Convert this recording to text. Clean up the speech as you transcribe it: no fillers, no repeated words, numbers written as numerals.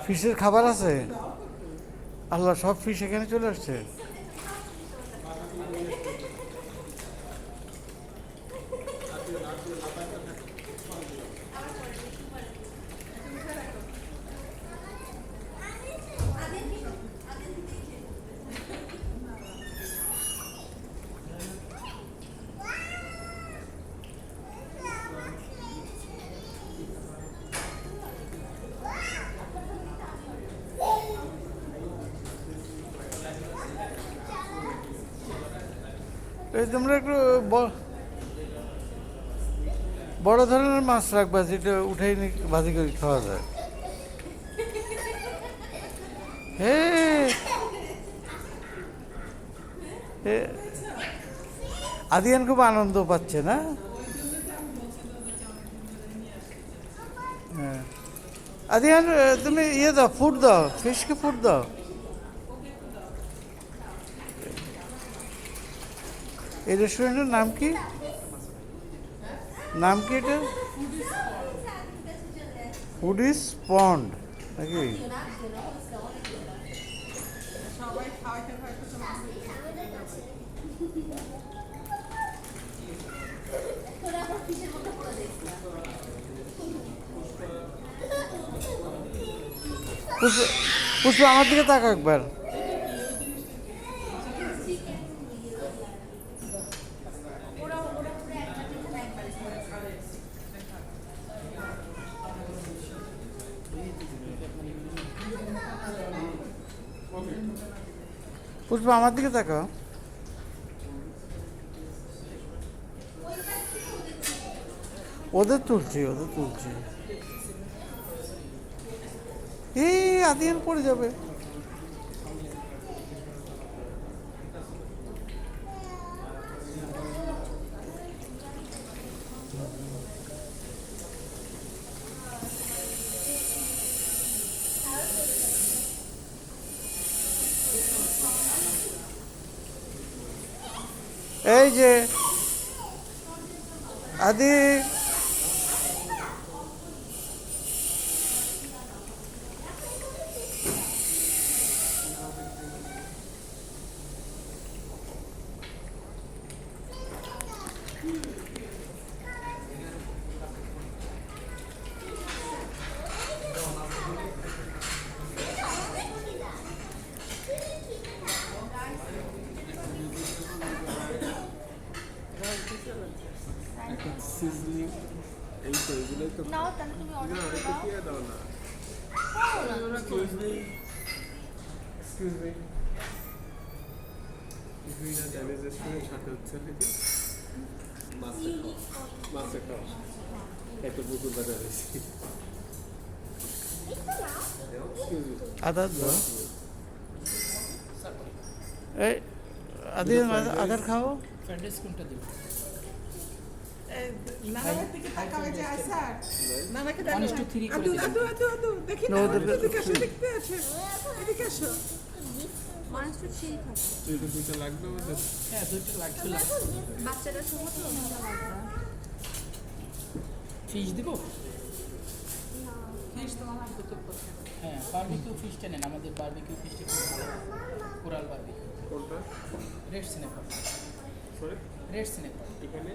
ফিশের খাবার আছে? আল্লাহ, সব ফিশ এখানে চলে আসছে। এই তোমরা একটু বড় ধরনের মাছ রাখবা, যেটা উঠাই ভাজি করে খাওয়া যায়। হ্যাঁ, আদিয়ান খুব আনন্দ পাচ্ছে না? হ্যাঁ, আদিয়ান তুমি ইয়ে দাও, ফুড দাও, ফিশকে ফুড দাও। এই রেস্টুরেন্টের নাম কি? নাম কি এটা? ফুডিস পন্ড নাকি? পুষ্পা আমার দিকে তাকা একবার। পুষ্পা আমার দিকে তাকাও। ওদের তুলছি। এই আদিয়ান পড়ে যাবে। এই যে আদি, সিজনিং এই তো এগুলোই তো নাও, তাহলে তুমি অর্ডার করে দাও। দিয়ে দাও না। এক্সকিউজ মি, বিভিন্ন ড্যামেজ রেস্টুরেন্ট সাথে হচ্ছে নাকি মাছের খাওয়া একটা পুকুর বাজার হয়েছি। আধার দাও। এই আদিয়ান আধার খাও। নানার দিকে তাকাও, যে আসার নানাকে দেখো। 1 to 3 করে দিন। আদু দেখি না, এদিকে আসো, দেখতে আছে, এদিকে আসো। মানুষ তো ঠিক আছে। দুইটা লাগবে আমাদের। হ্যাঁ, দুইটা লাগছিল। বাচ্চারা সময় তো ফিশ দিব? ফিশ তো আমার কত পছন্দ। হ্যাঁ, বারবিকিউ ফিশটা নেন, আমাদের বারবিকিউ ফিশটা খুব ভালো। Coral barbecue. কোনটা? Red snapper. Sorry, red snapper. এখানে